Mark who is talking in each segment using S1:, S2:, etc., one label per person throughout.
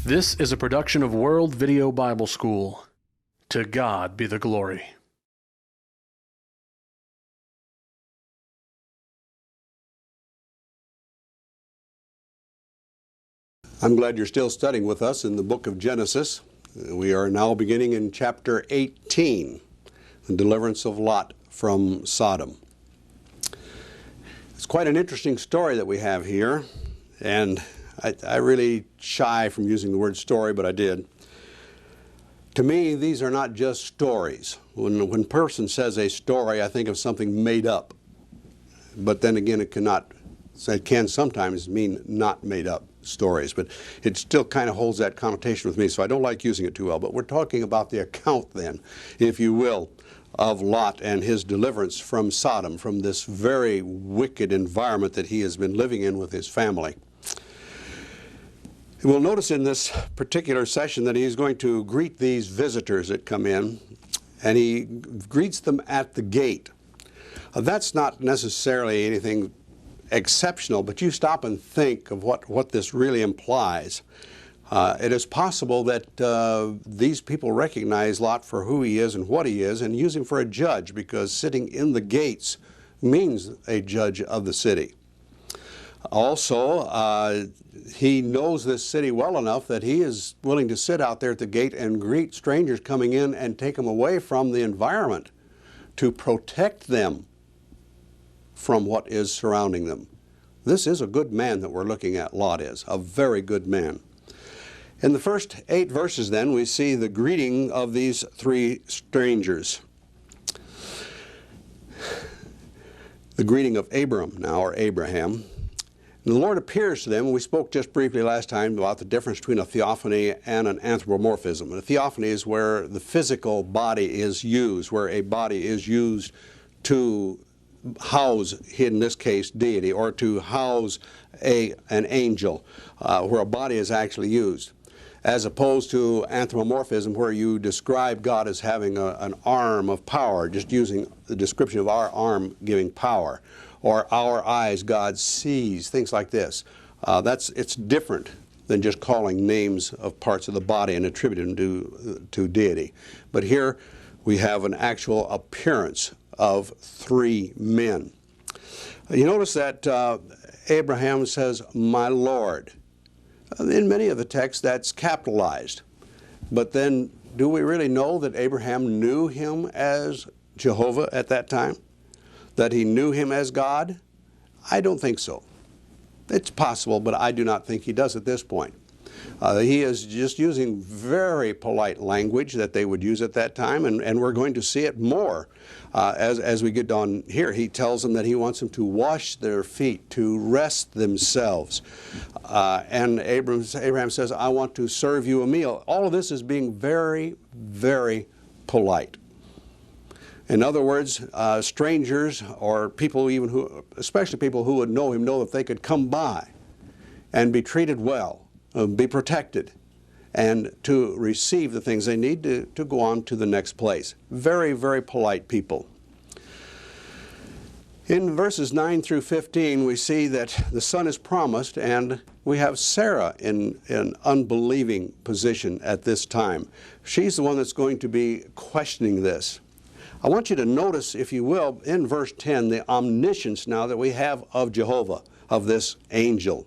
S1: This is a production of World Video Bible School. To God be the glory.
S2: I'm glad you're still studying with us in the book of Genesis. We are now beginning in chapter 18, the deliverance of Lot from Sodom. It's quite an interesting story that we have here, and I really shy from using the word story, but I did. To me, these are not just stories. When a person says a story, I think of something made up. But then again, it can sometimes mean not made up stories, but it still kind of holds that connotation with me, so I don't like using it too well. But we're talking about the account then, if you will, of Lot and his deliverance from Sodom, from this very wicked environment that he has been living in with his family. We'll notice in this particular session that he's going to greet these visitors that come in, and he greets them at the gate. That's not necessarily anything exceptional, but you stop and think of what this really implies. It is possible that these people recognize Lot for who he is and what he is and use him for a judge, because sitting in the gates means a judge of the city. Also, he knows this city well enough that he is willing to sit out there at the gate and greet strangers coming in and take them away from the environment to protect them from what is surrounding them. This is a good man that we're looking at. Lot is a very good man. In the first 8 verses then, we see the greeting of these 3 strangers. The greeting of Abram now, or Abraham. And the Lord appears to them. We spoke just briefly last time about the difference between a theophany and an anthropomorphism. And a theophany is where the physical body is used, where a body is used to house, in this case, deity, or to house an angel, where a body is actually used, as opposed to anthropomorphism, where you describe God as having an arm of power, just using the description of our arm giving power, or our eyes God sees, things like this. It's different than just calling names of parts of the body and attributing them to deity. But here we have an actual appearance of 3 men. You notice that Abraham says, "My Lord." In many of the texts, that's capitalized. But then, do we really know that Abraham knew him as Jehovah at that time? That he knew him as God? I don't think so. It's possible, but I do not think he does at this point. He is just using very polite language that they would use at that time, and we're going to see it more as we get on here. He tells them that he wants them to wash their feet, to rest themselves. And Abraham says, "I want to serve you a meal." All of this is being very, very polite. In other words, strangers or people especially people who would know him, know that they could come by and be treated well, be protected, and to receive the things they need to go on to the next place. Very, very polite people. In verses 9 through 15, we see that the son is promised, and we have Sarah in an unbelieving position at this time. She's the one that's going to be questioning this. I want you to notice, if you will, in verse 10, the omniscience now that we have of Jehovah, of this angel.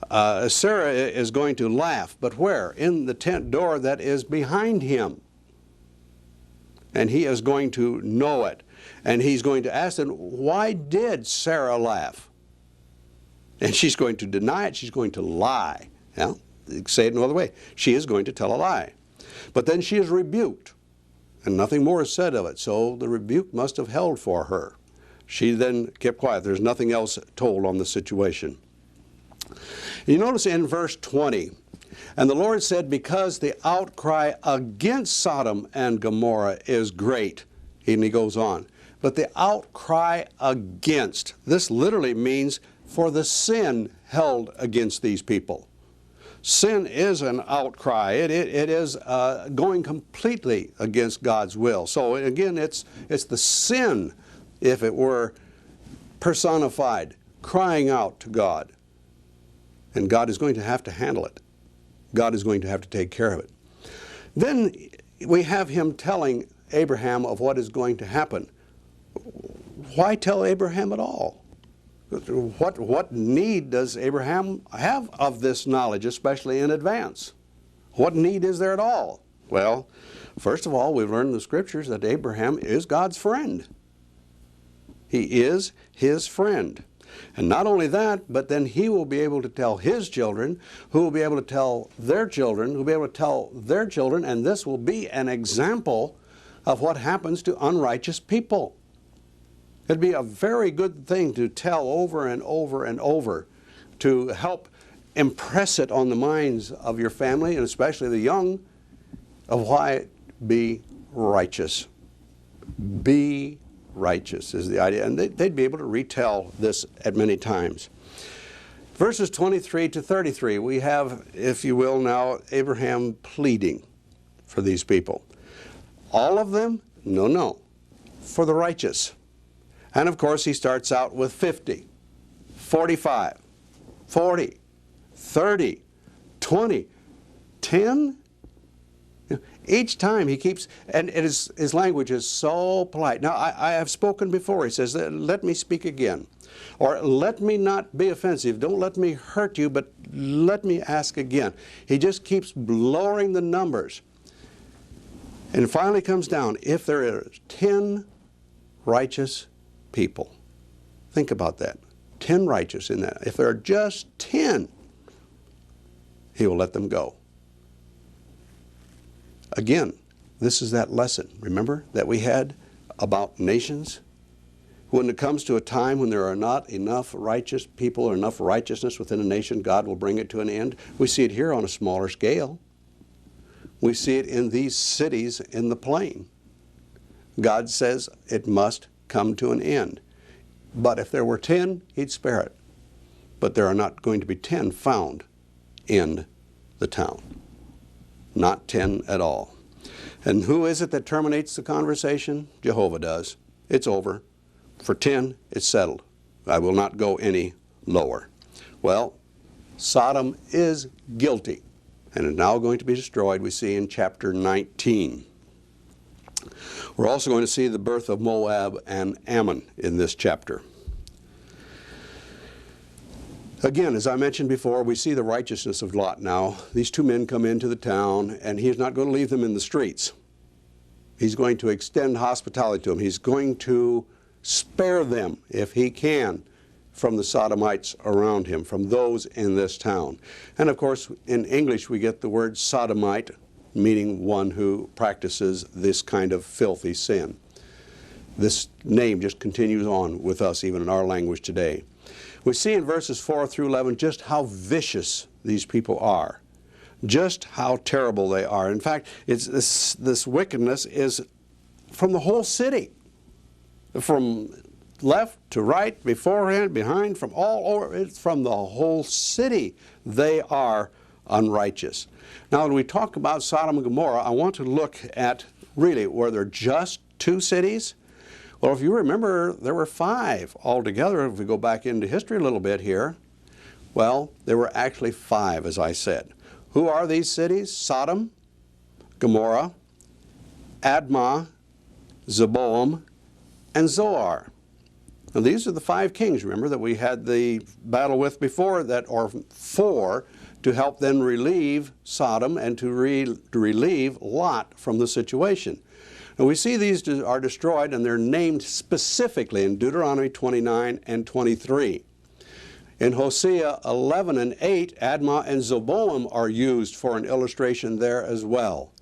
S2: Sarah is going to laugh, but where? In the tent door that is behind him. And he is going to know it. And he's going to ask them, why did Sarah laugh? And she's going to deny it. She's going to lie. Now, say it another way. She is going to tell a lie. But then she is rebuked, and nothing more is said of it. So the rebuke must have held for her. She then kept quiet. There's nothing else told on the situation. You notice in verse 20, "And the Lord said, because the outcry against Sodom and Gomorrah is great." And he goes on. But the outcry against, this literally means for the sin held against these people. Sin is an outcry. It is going completely against God's will. So again, it's the sin, if it were personified, crying out to God. And God is going to have to handle it. God is going to have to take care of it. Then we have him telling Abraham of what is going to happen. Why tell Abraham at all? What need does Abraham have of this knowledge, especially in advance? What need is there at all? Well, first of all, we've learned in the Scriptures that Abraham is God's friend. He is his friend. And not only that, but then he will be able to tell his children, who will be able to tell their children, who will be able to tell their children, and this will be an example of what happens to unrighteous people. It'd be a very good thing to tell over and over and over to help impress it on the minds of your family, and especially the young, of why be righteous. Be righteous is the idea. And they'd be able to retell this at many times. Verses 23 to 33, we have, if you will, now Abraham pleading for these people. All of them? No, no. For the righteous. And of course he starts out with 50, 45, 40, 30, 20, 10. Each time he keeps, and his language is so polite. Now, I have spoken before. He says, let me speak again. Or let me not be offensive. Don't let me hurt you, but let me ask again. He just keeps lowering the numbers. And it finally comes down, if there is 10 righteous people. Think about that. 10 righteous in that. If there are just 10, he will let them go. Again, this is that lesson, remember, that we had about nations? When it comes to a time when there are not enough righteous people or enough righteousness within a nation, God will bring it to an end. We see it here on a smaller scale. We see it in these cities in the plain. God says it must come to an end. But if there were 10, he'd spare it. But there are not going to be 10 found in the town. Not 10 at all. And who is it that terminates the conversation? Jehovah does. It's over. For 10, it's settled. I will not go any lower. Well, Sodom is guilty and is now going to be destroyed, we see in chapter 19. We're also going to see the birth of Moab and Ammon in this chapter. Again, as I mentioned before, we see the righteousness of Lot now. These two men come into the town, and he is not going to leave them in the streets. He's going to extend hospitality to them. He's going to spare them, if he can, from the Sodomites around him, from those in this town. And of course, in English, we get the word sodomite, meaning one who practices this kind of filthy sin. This name just continues on with us, even in our language today. We see in verses 4 through 11 just how vicious these people are, just how terrible they are. In fact, this wickedness is from the whole city, from left to right, beforehand, behind, from all over. It's from the whole city. They are unrighteous. Now, when we talk about Sodom and Gomorrah, I want to look at, really, were there just two cities? Well, if you remember, there were 5 altogether. If we go back into history a little bit here, well, there were actually 5, as I said. Who are these cities? Sodom, Gomorrah, Admah, Zeboam, and Zoar. Now, these are the 5 kings, remember, that we had the battle with before, that, or 4, to help then relieve Sodom and to relieve Lot from the situation. And we see these are destroyed, and they're named specifically in Deuteronomy 29 and 23. In Hosea 11 and 8, Admah and Zeboam are used for an illustration there as well.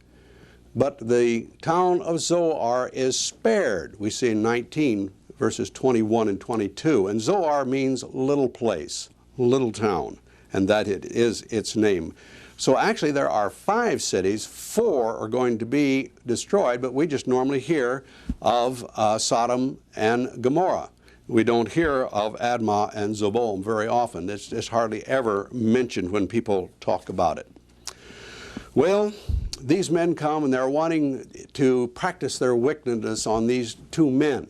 S2: But the town of Zoar is spared, we see in 19 verses 21 and 22. And Zoar means little place, little town, and that it is its name. So actually there are 5 cities, 4 are going to be destroyed, but we just normally hear of Sodom and Gomorrah. We don't hear of Admah and Zeboam very often. It's hardly ever mentioned when people talk about it. Well, these men come and they're wanting to practice their wickedness on these 2 men.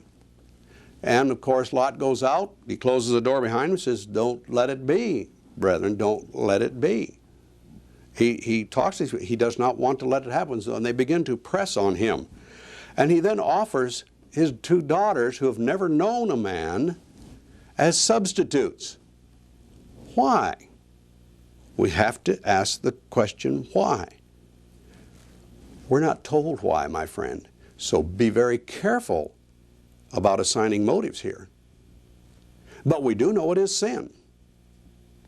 S2: And of course Lot goes out, he closes the door behind him and says, "Don't let it be, brethren, don't let it be." He talks, he does not want to let it happen, so, and they begin to press on him. And he then offers his 2 daughters who have never known a man as substitutes. Why? We have to ask the question, why? We're not told why, my friend. So be very careful about assigning motives here. But we do know it is sin.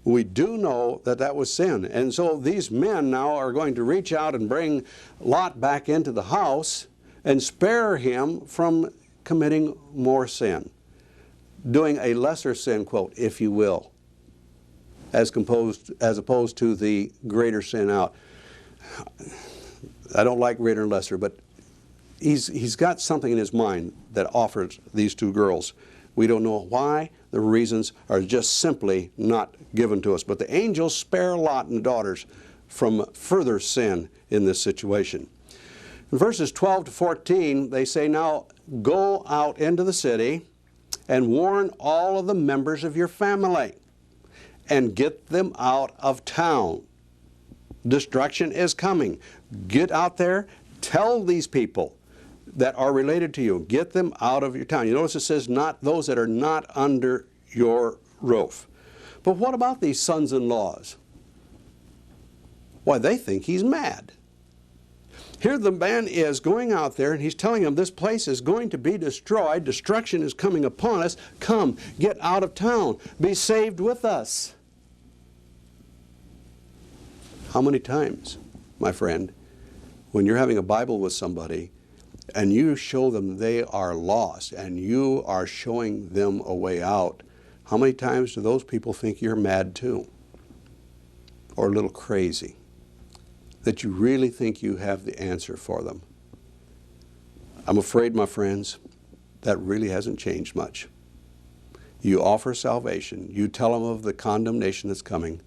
S2: We do know that that was sin. And so these men now are going to reach out and bring Lot back into the house and spare him from committing more sin. Doing a lesser sin, quote, if you will, as opposed to the greater sin out. I don't like greater and lesser, but he's got something in his mind that offers these 2 girls. We don't know why. The reasons are just simply not given to us. But the angels spare Lot and the daughters from further sin in this situation. In verses 12 to 14, they say, now go out into the city and warn all of the members of your family and get them out of town. Destruction is coming. Get out there, tell these people that are related to you, get them out of your town. You notice it says not those that are not under your roof. But what about these sons-in-laws? Why, they think he's mad. Here the man is going out there and he's telling them this place is going to be destroyed. Destruction is coming upon us. Come, get out of town. Be saved with us. How many times, my friend, when you're having a Bible with somebody and you show them they are lost and you are showing them a way out, how many times do those people think you're mad too? Or a little crazy? That you really think you have the answer for them? I'm afraid, my friends, that really hasn't changed much. You offer salvation, you tell them of the condemnation that's coming,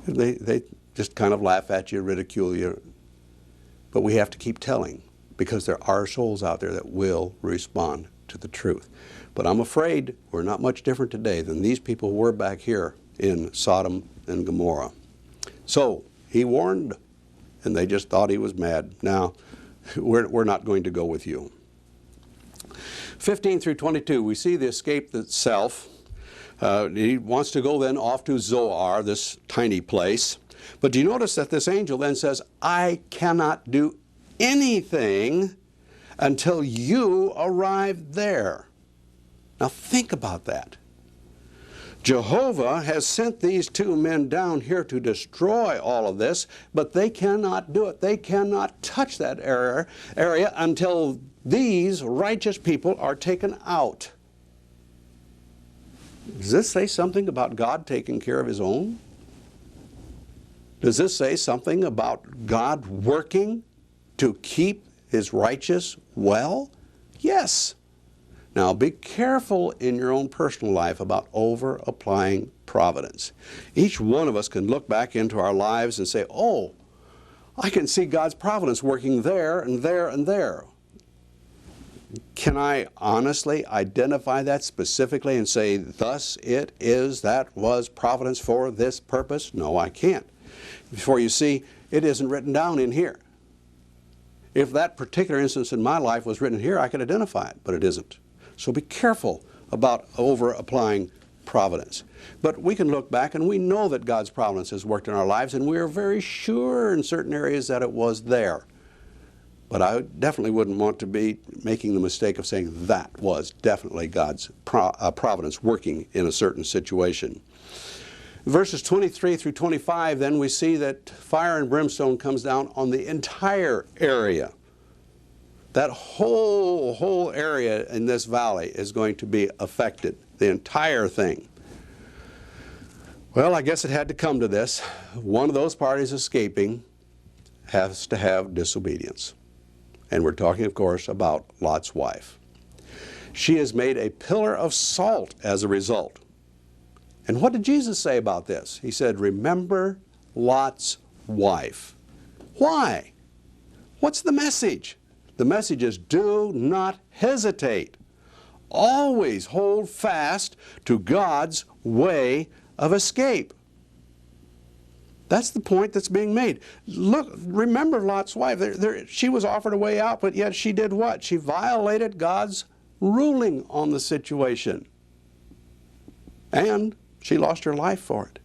S2: they just kind of laugh at you, ridicule you. But we have to keep telling, because there are souls out there that will respond to the truth. But I'm afraid we're not much different today than these people were back here in Sodom and Gomorrah. So he warned, and they just thought he was mad. Now, we're not going to go with you. 15 through 22, we see the escape itself. He wants to go then off to Zoar, this tiny place. But do you notice that this angel then says, I cannot do anything until you arrive there. Now think about that. Jehovah has sent these 2 men down here to destroy all of this, but they cannot do it. They cannot touch that area until these righteous people are taken out. Does this say something about God taking care of His own? Does this say something about God working to keep His righteous well? Yes. Now be careful in your own personal life about over-applying providence. Each one of us can look back into our lives and say, oh, I can see God's providence working there and there and there. Can I honestly identify that specifically and say, thus it is, that was providence for this purpose? No, I can't. For you see, it isn't written down in here. If that particular instance in my life was written here, I could identify it, but it isn't. So be careful about over-applying providence. But we can look back and we know that God's providence has worked in our lives, and we are very sure in certain areas that it was there. But I definitely wouldn't want to be making the mistake of saying that was definitely God's providence working in a certain situation. Verses 23 through 25, then we see that fire and brimstone comes down on the entire area. That whole area in this valley is going to be affected, the entire thing. Well, I guess it had to come to this. One of those parties escaping has to have disobedience. And we're talking, of course, about Lot's wife. She is made a pillar of salt as a result. And what did Jesus say about this? He said, remember Lot's wife. Why? What's the message? The message is, do not hesitate. Always hold fast to God's way of escape. That's the point that's being made. Look, remember Lot's wife. She was offered a way out, but yet she did what? She violated God's ruling on the situation. And she lost her life for it.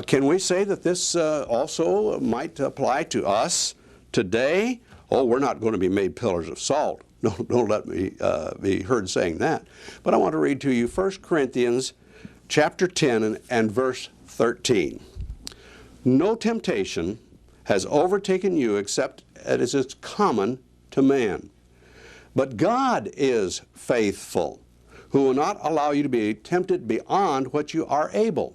S2: Can we say that this also might apply to us today? Oh, we're not going to be made pillars of salt. No, don't let me be heard saying that. But I want to read to you 1 Corinthians chapter 10 and verse 13. No temptation has overtaken you except as is common to man. But God is faithful, who will not allow you to be tempted beyond what you are able.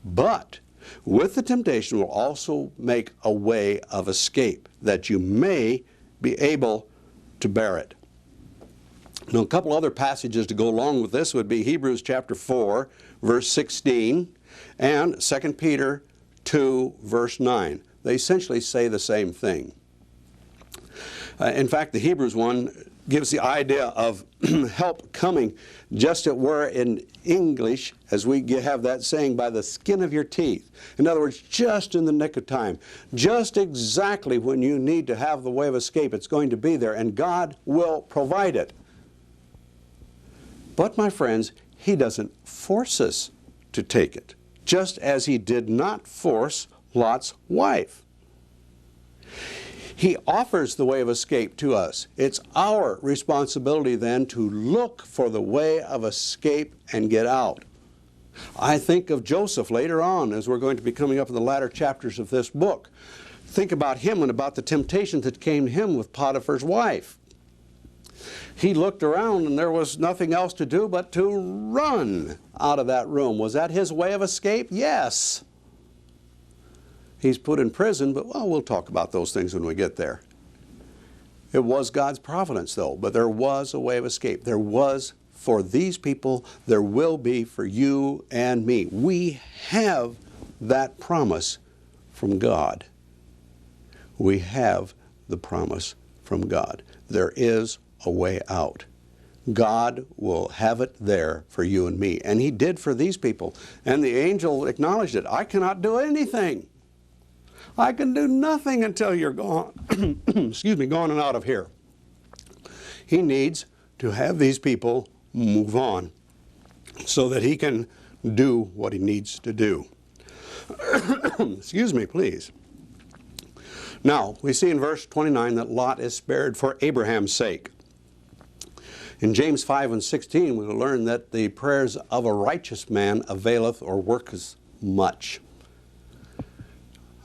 S2: But with the temptation will also make a way of escape, that you may be able to bear it. Now, a couple other passages to go along with this would be Hebrews chapter 4, verse 16, and 2 Peter 2, verse 9. They essentially say the same thing. In fact, the Hebrews one gives the idea of help coming, just it were in English, as we have that saying, by the skin of your teeth. In other words, just in the nick of time. Just exactly when you need to have the way of escape, it's going to be there, and God will provide it. But, my friends, He doesn't force us to take it, just as He did not force Lot's wife. He offers the way of escape to us. It's our responsibility then to look for the way of escape and get out. I think of Joseph later on, as we're going to be coming up in the latter chapters of this book. Think about him and about the temptation that came to him with Potiphar's wife. He looked around and there was nothing else to do but to run out of that room. Was that his way of escape? Yes. He's put in prison, but well, we'll talk about those things when we get there. It was God's providence, though, but there was a way of escape. There was for these people, there will be for you and me. We have that promise from God. We have the promise from God. There is a way out. God will have it there for you and me. And He did for these people. And the angel acknowledged it. I cannot do anything. I can do nothing until you're gone, excuse me, gone and out of here. He needs to have these people move on so that He can do what He needs to do. Excuse me, please. Now, we see in verse 29 that Lot is spared for Abraham's sake. In James 5 and 16, we will learn that the prayers of a righteous man availeth or worketh much.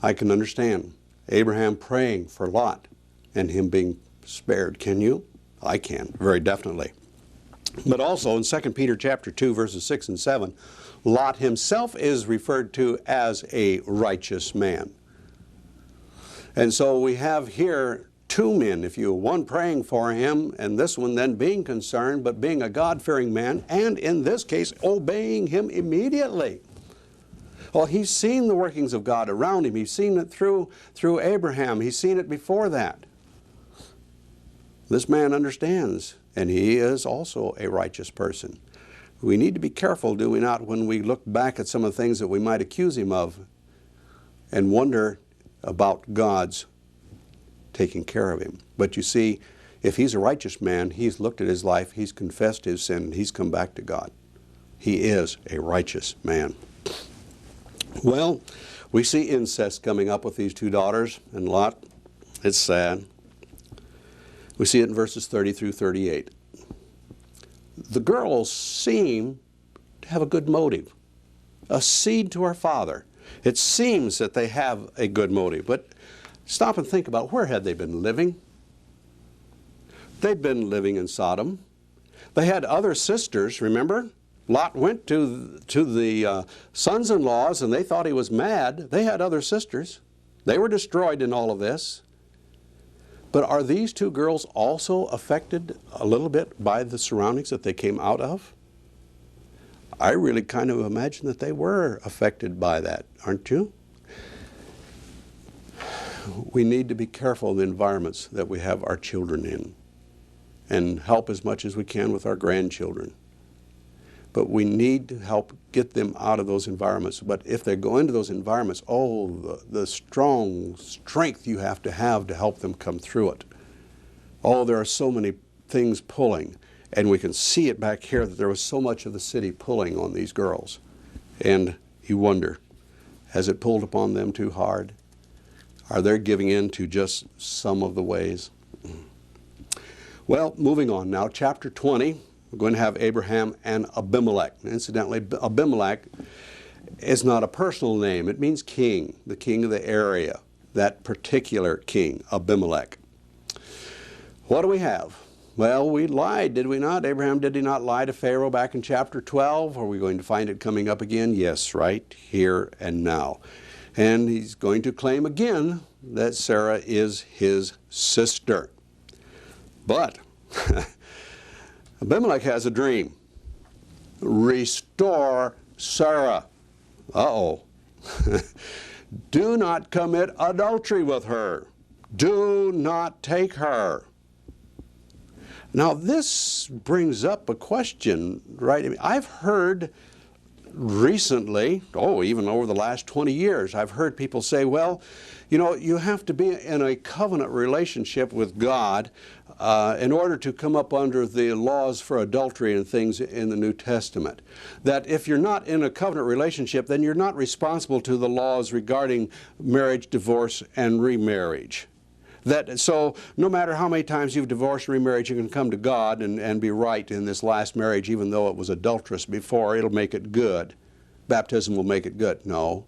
S2: I can understand Abraham praying for Lot and him being spared. Can you? I can, very definitely. But also in 2 Peter chapter 2, verses 6 and 7, Lot himself is referred to as a righteous man. And so we have here two men, if you will, one praying for him and this one then being concerned, but being a God-fearing man, and in this case obeying him immediately. Well, he's seen the workings of God around him. He's seen it through Abraham. He's seen it before that. This man understands, and he is also a righteous person. We need to be careful, do we not, when we look back at some of the things that we might accuse him of and wonder about God's taking care of him. But you see, if he's a righteous man, he's looked at his life, he's confessed his sin, and he's come back to God. He is a righteous man. Well, we see incest coming up with these two daughters and Lot. It's sad. We see it in verses 30 through 38. The girls seem to have a good motive, a seed to our father. It seems that they have a good motive, but stop and think about where had they been living? They'd been living in Sodom. They had other sisters, remember? Lot went to the sons-in-laws and they thought he was mad. They had other sisters. They were destroyed in all of this. But are these two girls also affected a little bit by the surroundings that they came out of? I really kind of imagine that they were affected by that, aren't you? We need to be careful of the environments that we have our children in and help as much as we can with our grandchildren. But we need to help get them out of those environments. But if they go into those environments, oh, the strong strength you have to help them come through it. Oh, there are so many things pulling. And we can see it back here that there was so much of the city pulling on these girls. And you wonder, has it pulled upon them too hard? Are they giving in to just some of the ways? Well, moving on now, chapter 20. We're going to have Abraham and Abimelech. Incidentally, Abimelech is not a personal name. It means king, the king of the area, that particular king, Abimelech. What do we have? Well, we lied, did we not? Abraham, did he not lie to Pharaoh back in chapter 12? Are we going to find it coming up again? Yes, right here and now. And he's going to claim again that Sarah is his sister. But Abimelech has a dream. Restore Sarah. Uh-oh. Do not commit adultery with her. Do not take her. Now this brings up a question, right? I mean, I've heard recently, even over the last 20 years, I've heard people say, well, you know, you have to be in a covenant relationship with God in order to come up under the laws for adultery and things in the New Testament. That if you're not in a covenant relationship, then you're not responsible to the laws regarding marriage, divorce, and remarriage. So no matter how many times you've divorced and remarried, you can come to God and be right in this last marriage, even though it was adulterous before. It'll make it good. Baptism will make it good. No.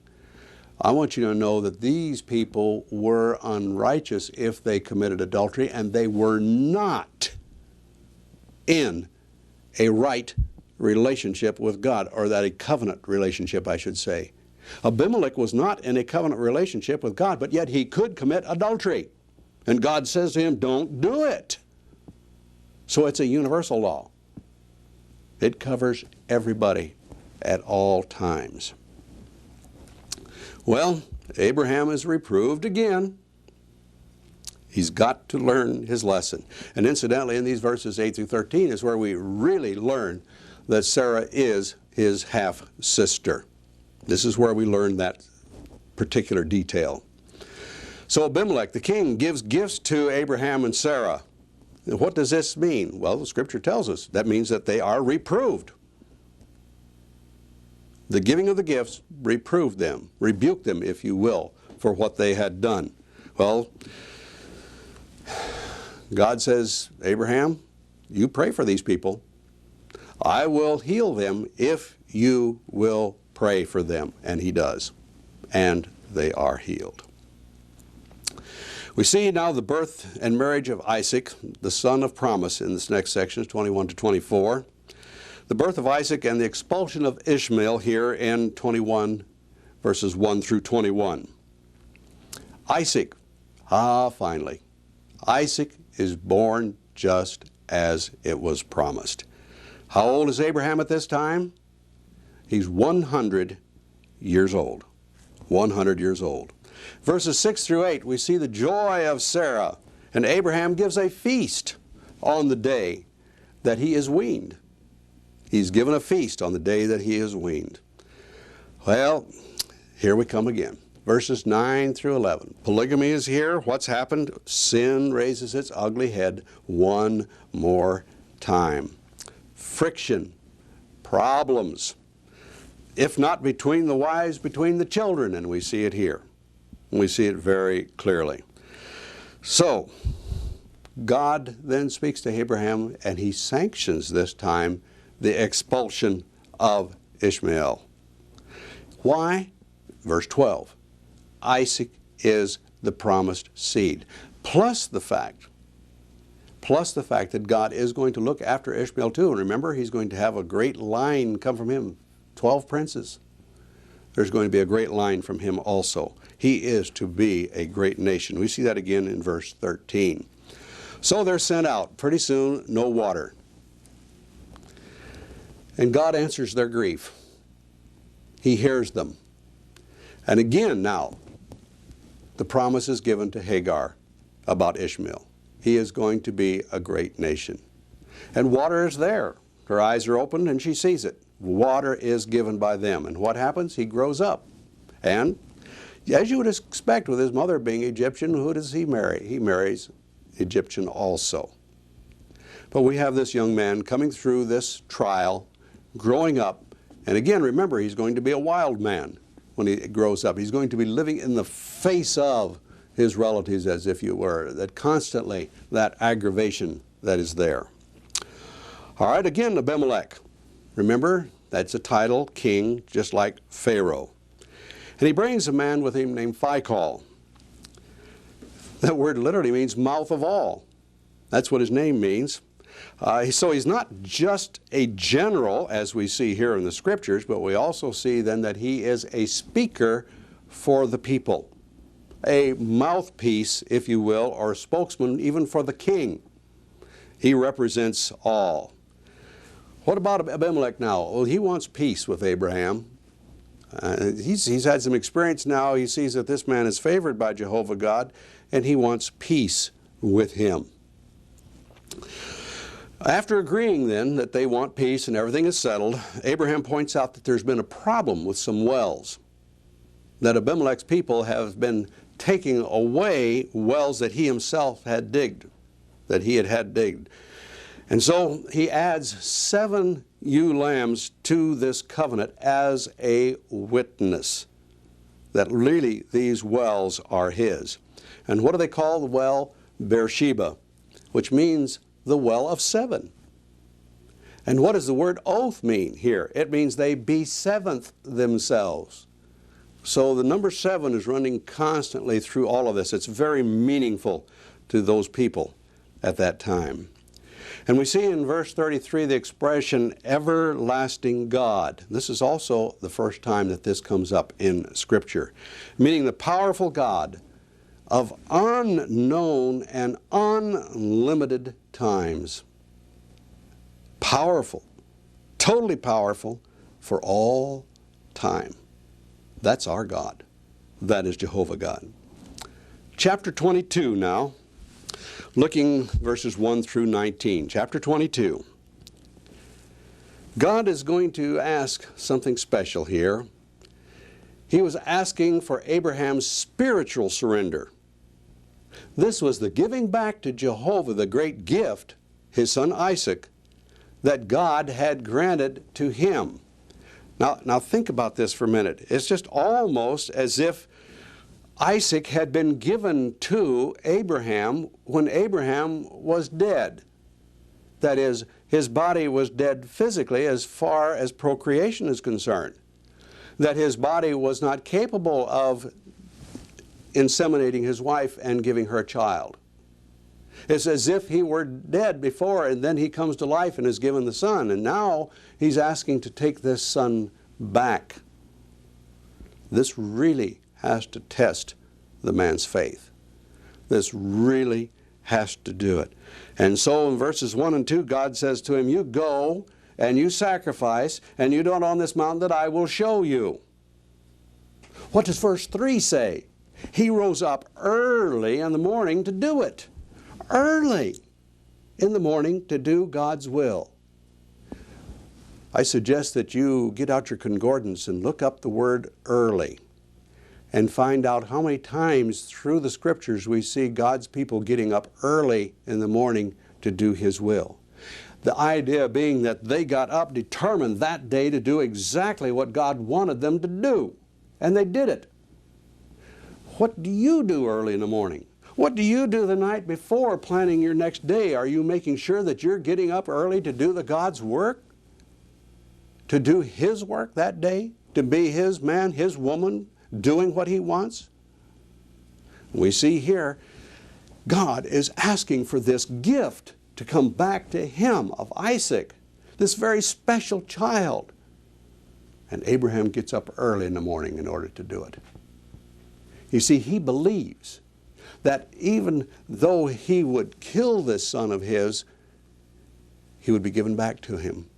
S2: I want you to know that these people were unrighteous if they committed adultery, and they were not in a right relationship with God, or that a covenant relationship, I should say. Abimelech was not in a covenant relationship with God, but yet he could commit adultery. And God says to him, don't do it. So it's a universal law. It covers everybody at all times. Well, Abraham is reproved again. He's got to learn his lesson. And incidentally, in these verses 8 through 13 is where we really learn that Sarah is his half-sister. This is where we learn that particular detail. So Abimelech, the king, gives gifts to Abraham and Sarah. What does this mean? Well, the scripture tells us that means that they are reproved. The giving of the gifts reproved them, rebuked them, if you will, for what they had done. Well, God says, Abraham, you pray for these people. I will heal them if you will pray for them. And he does. And they are healed. We see now the birth and marriage of Isaac, the son of promise, in this next section, 21 to 24. The birth of Isaac and the expulsion of Ishmael here in 21, verses 1 through 21. Isaac, finally, Isaac is born just as it was promised. How old is Abraham at this time? He's 100 years old. 100 years old. Verses 6 through 8, we see the joy of Sarah, and Abraham gives a feast on the day that he is weaned. He's given a feast on the day that he is weaned. Well, here we come again. Verses 9 through 11. Polygamy is here. What's happened? Sin raises its ugly head one more time. Friction, problems, if not between the wives, between the children, and we see it here. We see it very clearly. So, God then speaks to Abraham, and he sanctions this time the expulsion of Ishmael. Why? Verse 12. Isaac is the promised seed. Plus the fact that God is going to look after Ishmael too. And remember, he's going to have a great line come from him, 12 princes. There's going to be a great line from him also. He is to be a great nation. We see that again in verse 13. So they're sent out. Pretty soon, no water. And God answers their grief. He hears them. And again now, the promise is given to Hagar about Ishmael. He is going to be a great nation. And water is there. Her eyes are opened and she sees it. Water is given by them. And what happens? He grows up. And as you would expect with his mother being Egyptian, who does he marry? He marries Egyptian also. But we have this young man coming through this trial, growing up. And again, remember, he's going to be a wild man when he grows up. He's going to be living in the face of his relatives, as if you were, that constantly, that aggravation that is there. All right, again, Abimelech. Remember, that's a title, king, just like Pharaoh. And he brings a man with him named Phicol. That word literally means mouth of all. That's what his name means. So he's not just a general, as we see here in the scriptures, but we also see then that he is a speaker for the people. A mouthpiece, if you will, or a spokesman even for the king. He represents all. What about Abimelech now? Well, he wants peace with Abraham. He's had some experience now. He sees that this man is favored by Jehovah God, and he wants peace with him. After agreeing then that they want peace and everything is settled, Abraham points out that there's been a problem with some wells. That Abimelech's people have been taking away wells that he himself had digged, that he had digged. And so he adds 7 ewe lambs to this covenant as a witness that really these wells are his. And what do they call the well? Beersheba, which means the well of 7. And what does the word oath mean here? It means they be seventh themselves. So the number 7 is running constantly through all of this. It's very meaningful to those people at that time. And we see in verse 33 the expression everlasting God. This is also the first time that this comes up in Scripture, meaning the powerful God of unknown and unlimited times. Powerful, totally powerful for all time. That's our God. That is Jehovah God. Chapter 22 now. Looking verses 1 through 19, chapter 22. God is going to ask something special here. He was asking for Abraham's spiritual surrender. This was the giving back to Jehovah the great gift, his son Isaac, that God had granted to him. Now think about this for a minute. It's just almost as if Isaac had been given to Abraham when Abraham was dead. That is, his body was dead physically as far as procreation is concerned. That his body was not capable of inseminating his wife and giving her a child. It's as if he were dead before and then he comes to life and is given the son. And now he's asking to take this son back. This really has to test the man's faith. This really has to do it. And so in verses 1 and 2, God says to him, you go and you sacrifice and you do it on this mountain that I will show you. What does verse 3 say? He rose up early in the morning to do it. Early in the morning to do God's will. I suggest that you get out your concordance and look up the word early and find out how many times through the scriptures we see God's people getting up early in the morning to do his will. The idea being that they got up determined that day to do exactly what God wanted them to do. And they did it. What do you do early in the morning? What do you do the night before planning your next day? Are you making sure that you're getting up early to do the God's work? To do his work that day? To be his man, his woman, doing what he wants? We see here, God is asking for this gift to come back to him of Isaac, this very special child. And Abraham gets up early in the morning in order to do it. You see, he believes that even though he would kill this son of his, he would be given back to him.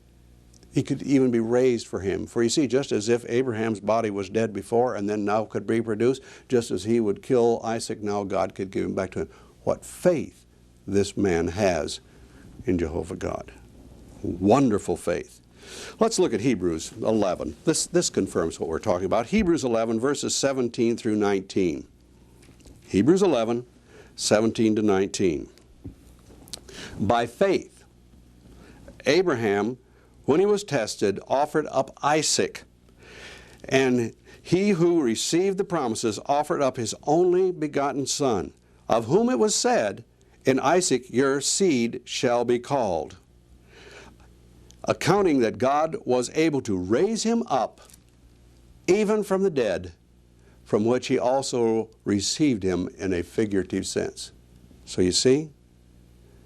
S2: He could even be raised for him. For you see, just as if Abraham's body was dead before and then now could reproduce, just as he would kill Isaac, now God could give him back to him. What faith this man has in Jehovah God. Wonderful faith. Let's look at Hebrews 11. This confirms what we're talking about. Hebrews 11, verses 17 through 19. Hebrews 11, 17 to 19. By faith, Abraham, when he was tested, offered up Isaac. And he who received the promises offered up his only begotten son, of whom it was said, in Isaac your seed shall be called. Accounting that God was able to raise him up, even from the dead, from which he also received him in a figurative sense. So you see,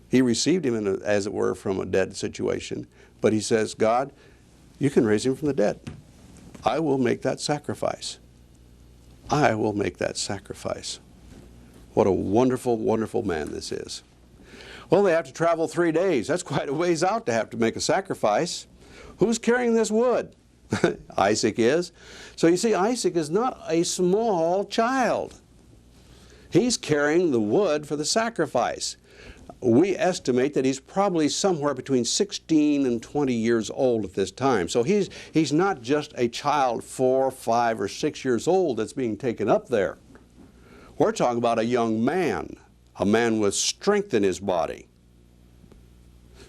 S2: he received him, as it were, from a dead situation. But he says, God, you can raise him from the dead. I will make that sacrifice. I will make that sacrifice. What a wonderful, wonderful man this is. Well, they have to travel 3 days. That's quite a ways out to have to make a sacrifice. Who's carrying this wood? Isaac is. So you see, Isaac is not a small child. He's carrying the wood for the sacrifice. We estimate that he's probably somewhere between 16 and 20 years old at this time. So he's not just a child 4, 5, or 6 years old that's being taken up there. We're talking about a young man, a man with strength in his body.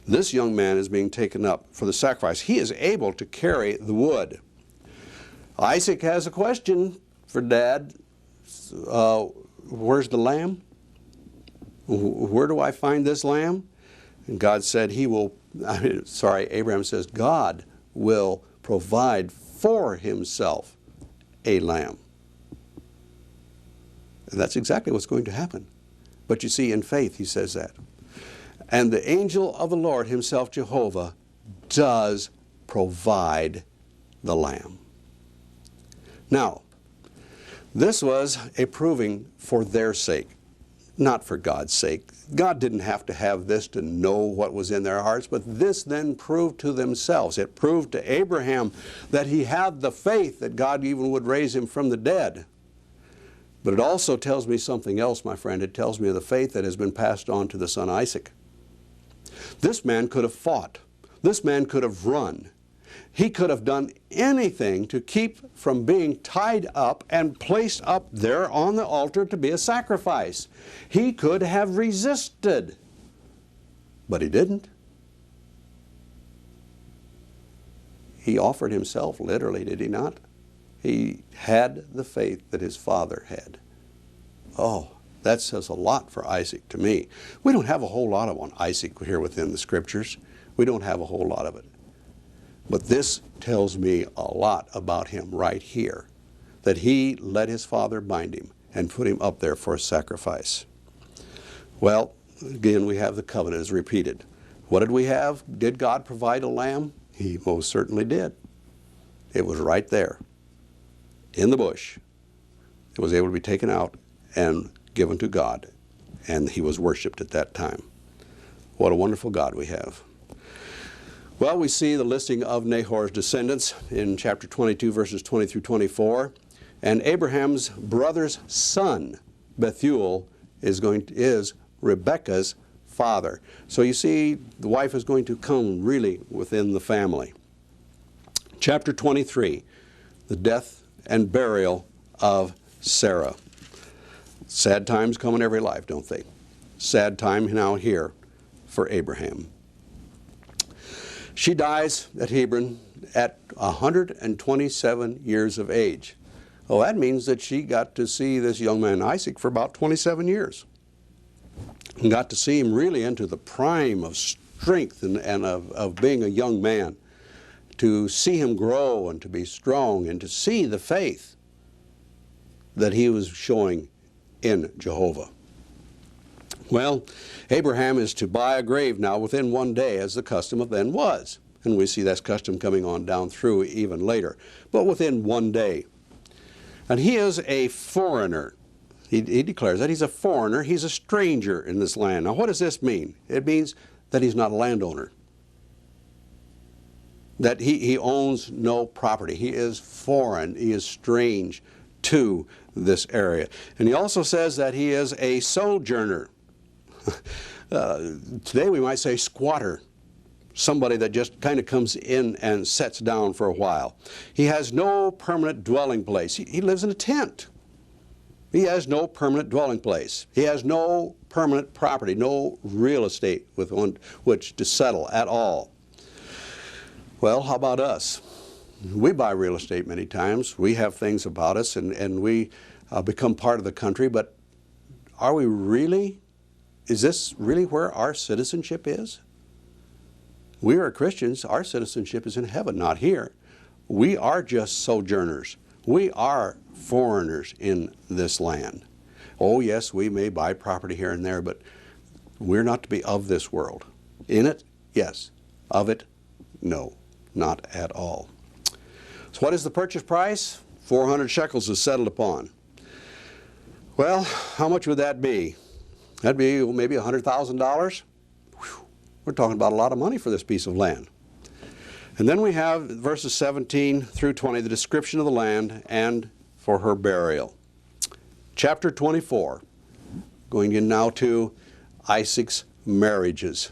S2: This young man is being taken up for the sacrifice. He is able to carry the wood. Isaac has a question for Dad. Where's the lamb? Where do I find this lamb? And God said Abraham says God will provide for himself a lamb. And that's exactly what's going to happen. But you see, in faith, he says that. And the angel of the Lord himself, Jehovah, does provide the lamb. Now, this was a proving for their sake, not for God's sake. God didn't have to have this to know what was in their hearts, but this then proved to themselves. It proved to Abraham that he had the faith that God even would raise him from the dead. But it also tells me something else, my friend. It tells me of the faith that has been passed on to the son Isaac. This man could have fought. This man could have run. He could have done anything to keep from being tied up and placed up there on the altar to be a sacrifice. He could have resisted, but he didn't. He offered himself, literally, did he not? He had the faith that his father had. Oh, that says a lot for Isaac to me. We don't have a whole lot on Isaac here within the Scriptures. We don't have a whole lot of it. But this tells me a lot about him right here, that he let his father bind him and put him up there for a sacrifice. Well, again, we have the covenant is repeated. What did we have? Did God provide a lamb? He most certainly did. It was right there in the bush. It was able to be taken out and given to God, and he was worshipped at that time. What a wonderful God we have. Well, we see the listing of Nahor's descendants in chapter 22, verses 20 through 24. And Abraham's brother's son, Bethuel, is Rebekah's father. So you see, the wife is going to come really within the family. Chapter 23, the death and burial of Sarah. Sad times come in every life, don't they? Sad time now here for Abraham. She dies at Hebron at 127 years of age. Well, that means that she got to see this young man Isaac for about 27 years. And got to see him really into the prime of strength and of being a young man. To see him grow and to be strong and to see the faith that he was showing in Jehovah. Well, Abraham is to buy a grave now within one day, as the custom of then was. And we see that custom coming on down through even later. But within one day. And he is a foreigner. He declares that he's a foreigner. He's a stranger in this land. Now, what does this mean? It means that he's not a landowner. That he owns no property. He is foreign. He is strange to this area. And he also says that he is a sojourner. Today we might say squatter. somebody that just kind of comes in and sets down for a while. He has no permanent dwelling place. He lives in a tent. He has no permanent dwelling place. He has no permanent property, no real estate with which to settle at all. Well, how about us? We buy real estate many times. We have things about us, and we become part of the country, but are we really? Is this really where our citizenship is? We are Christians. Our citizenship is in heaven, not here. We are just sojourners. We are foreigners in this land. Oh yes, we may buy property here and there, but we're not to be of this world. In it, yes. Of it, no, not at all. So what is the purchase price? 400 shekels is settled upon. Well, how much would that be? That'd be maybe $100,000. We're talking about a lot of money for this piece of land. And then we have verses 17 through 20, the description of the land and for her burial. Chapter 24, going in now to Isaac's marriages.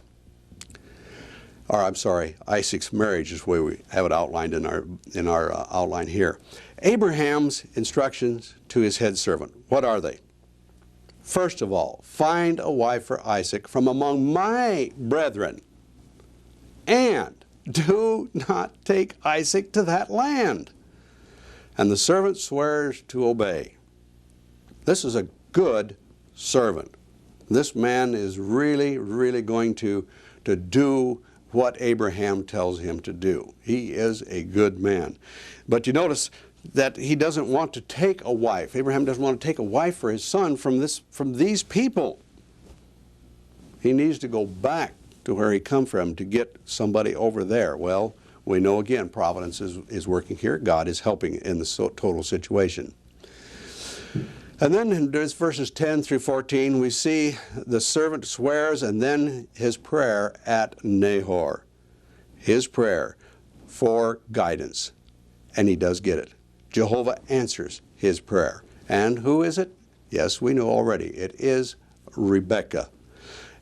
S2: Or I'm sorry, Isaac's marriage is where we have it outlined in our outline here. Abraham's instructions to his head servant. What are they? First of all, find a wife for Isaac from among my brethren, and do not take Isaac to that land. And the servant swears to obey. This is a good servant. This man is really, really going to do what Abraham tells him to do. He is a good man. But you notice that he doesn't want to take a wife. Abraham doesn't want to take a wife for his son from these people. He needs to go back to where he come from to get somebody over there. Well, we know again providence is working here. God is helping in the total situation. And then in verses 10 through 14, we see the servant swears, and then his prayer at Nahor. His prayer for guidance. And he does get it. Jehovah answers his prayer. And who is it? Yes, we know already. It is Rebekah.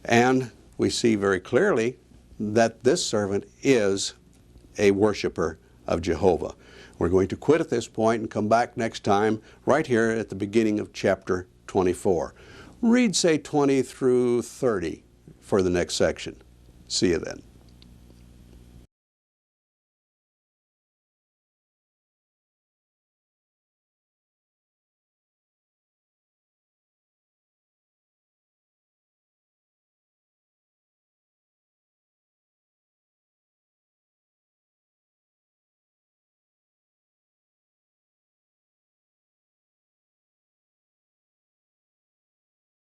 S2: And we see very clearly that this servant is a worshiper of Jehovah. We're going to quit at this point and come back next time right here at the beginning of chapter 24. Read, say, 20 through 30 for the next section. See you then.